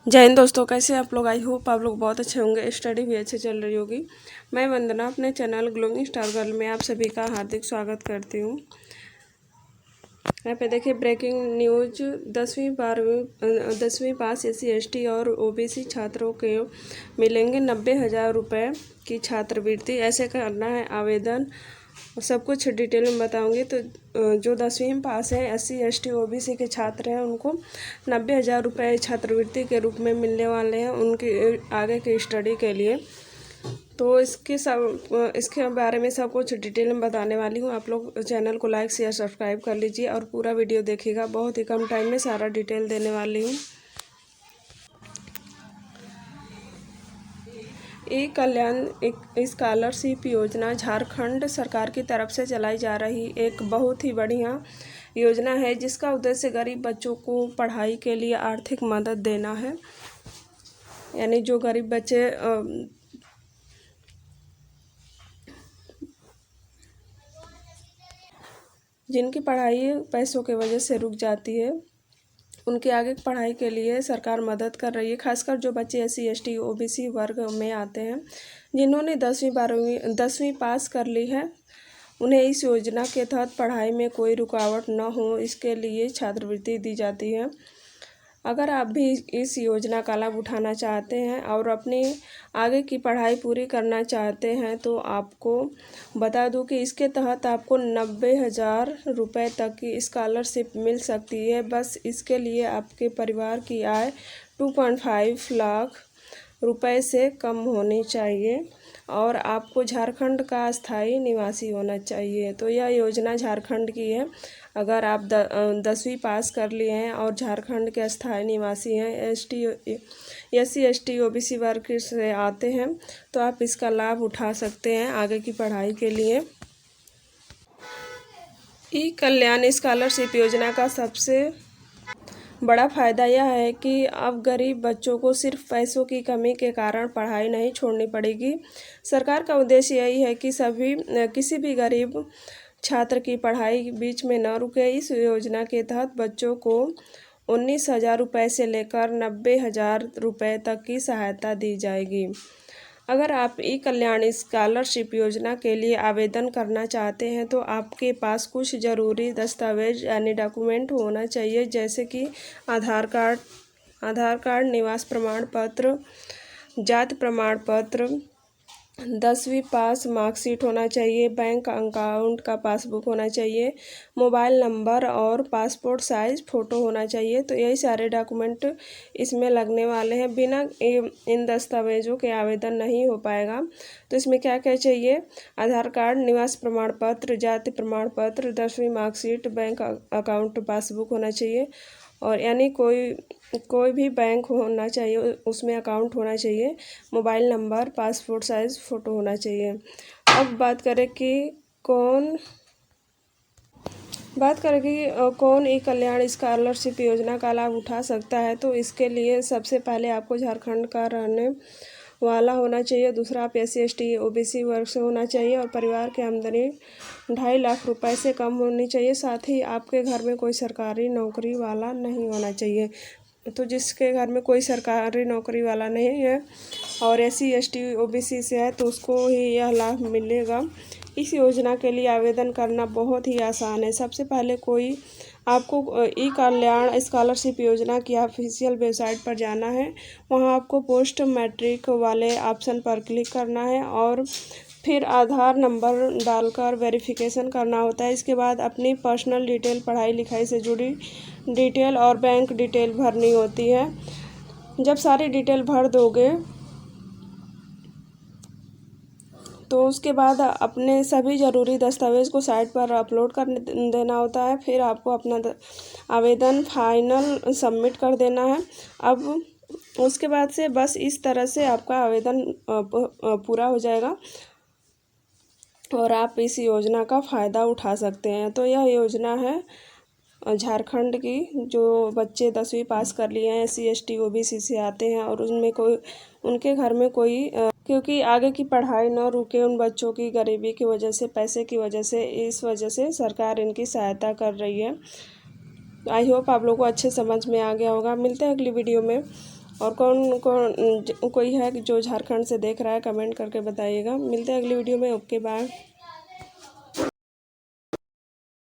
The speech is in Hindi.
जय हिंद दोस्तों, कैसे आप लोग। आई होप आप लोग बहुत अच्छे होंगे, स्टडी भी अच्छे चल रही होगी। मैं वंदना अपने चैनल ग्लोइंग स्टार गर्ल में आप सभी का हार्दिक स्वागत करती हूँ। यहाँ पे देखिए ब्रेकिंग न्यूज 10वीं पास SC ST और OBC छात्रों के मिलेंगे 90,000 रुपये की छात्रवृत्ति। ऐसे करना है आवेदन, सब कुछ डिटेल में बताऊंगी। तो जो 10वीं में पास हैं SC ST OBC के छात्र हैं उनको 90,000 रुपये छात्रवृत्ति के रूप में मिलने वाले हैं उनकी आगे की स्टडी के लिए। तो इसके बारे में सब कुछ डिटेल में बताने वाली हूँ। आप लोग चैनल को लाइक शेयर सब्सक्राइब कर लीजिए और पूरा वीडियो देखिएगा। बहुत ही कम टाइम में सारा डिटेल देने वाली हूँ। कल्याण एक स्कॉलरशिप योजना झारखंड सरकार की तरफ से चलाई जा रही एक बहुत ही बढ़िया योजना है, जिसका उद्देश्य गरीब बच्चों को पढ़ाई के लिए आर्थिक मदद देना है। यानी जो गरीब बच्चे जिनकी पढ़ाई पैसों की वजह से रुक जाती है, उनकी आगे पढ़ाई के लिए सरकार मदद कर रही है। खासकर जो बच्चे SC ST OBC वर्ग में आते हैं, जिन्होंने 10वीं पास कर ली है, उन्हें इस योजना के तहत पढ़ाई में कोई रुकावट न हो, इसके लिए छात्रवृत्ति दी जाती है। अगर आप भी इस योजना का लाभ उठाना चाहते हैं और अपनी आगे की पढ़ाई पूरी करना चाहते हैं, तो आपको बता दूं कि इसके तहत आपको 90,000 रुपये तक की स्कॉलरशिप मिल सकती है। बस इसके लिए आपके परिवार की आय 2.5 लाख रुपए से कम होनी चाहिए और आपको झारखंड का स्थायी निवासी होना चाहिए। तो यह योजना झारखंड की है। अगर आप 10वीं पास कर लिए हैं और झारखंड के स्थायी निवासी हैं, SC ST OBC वर्ग से आते हैं, तो आप इसका लाभ उठा सकते हैं आगे की पढ़ाई के लिए। कल्याण स्कॉलरशिप योजना का सबसे बड़ा फ़ायदा यह है कि अब गरीब बच्चों को सिर्फ पैसों की कमी के कारण पढ़ाई नहीं छोड़नी पड़ेगी। सरकार का उद्देश्य यही है कि किसी भी गरीब छात्र की पढ़ाई बीच में न रुके। इस योजना के तहत बच्चों को 19,000 रुपये से लेकर 90,000 रुपये तक की सहायता दी जाएगी। अगर आप कल्याण स्कॉलरशिप योजना के लिए आवेदन करना चाहते हैं, तो आपके पास कुछ ज़रूरी दस्तावेज यानी डॉक्यूमेंट होना चाहिए, जैसे कि आधार कार्ड, निवास प्रमाण पत्र, जाति प्रमाण पत्र, 10वीं पास मार्कशीट होना चाहिए, बैंक अकाउंट का पासबुक होना चाहिए, मोबाइल नंबर और पासपोर्ट साइज़ फ़ोटो होना चाहिए। तो यही सारे डॉक्यूमेंट इसमें लगने वाले हैं। बिना इन दस्तावेज़ों के आवेदन नहीं हो पाएगा। तो इसमें क्या क्या चाहिए? आधार कार्ड, निवास प्रमाण पत्र, जाति प्रमाण पत्र, 10वीं मार्कशीट, बैंक अकाउंट पासबुक होना चाहिए, और यानी कोई भी बैंक होना चाहिए, उसमें अकाउंट होना चाहिए, mobile number, passport size photo होना चाहिए। अब बात करें कि कौन कल्याण स्कॉलरशिप योजना का लाभ उठा सकता है। तो इसके लिए सबसे पहले आपको झारखंड का रहने वाला होना चाहिए। दूसरा, आप SC ST OBC वर्ग से होना चाहिए और परिवार की आमदनी 2.5 लाख रुपए से कम होनी चाहिए। साथ ही आपके घर में कोई सरकारी नौकरी वाला नहीं होना चाहिए। तो जिसके घर में कोई सरकारी नौकरी वाला नहीं है और SC ST OBC से है, तो उसको ही यह लाभ मिलेगा। इस योजना के लिए आवेदन करना बहुत ही आसान है। सबसे पहले आपको कल्याण स्कॉलरशिप योजना की ऑफिशियल वेबसाइट पर जाना है। वहां आपको पोस्ट मैट्रिक वाले ऑप्शन पर क्लिक करना है और फिर आधार नंबर डालकर वेरिफिकेशन करना होता है। इसके बाद अपनी पर्सनल डिटेल, पढ़ाई लिखाई से जुड़ी डिटेल और बैंक डिटेल भरनी होती है। जब सारी डिटेल भर दोगे, तो उसके बाद अपने सभी ज़रूरी दस्तावेज़ को साइट पर अपलोड कर देना होता है। फिर आपको अपना आवेदन फाइनल सबमिट कर देना है। अब उसके बाद से बस इस तरह से आपका आवेदन पूरा हो जाएगा और आप इस योजना का फ़ायदा उठा सकते हैं। तो यह योजना है झारखंड की। जो बच्चे 10वीं पास कर लिए हैं, SC ST OBC से आते हैं और उनके घर में क्योंकि आगे की पढ़ाई न रुके उन बच्चों की गरीबी की वजह से, पैसे की वजह से, इस वजह से सरकार इनकी सहायता कर रही है। आई होप आप लोगों को अच्छे समझ में आ गया होगा। मिलते हैं अगली वीडियो में। और कौन कौन कोई है जो झारखंड से देख रहा है कमेंट करके बताइएगा। मिलते हैं अगली वीडियो में। Okay bye.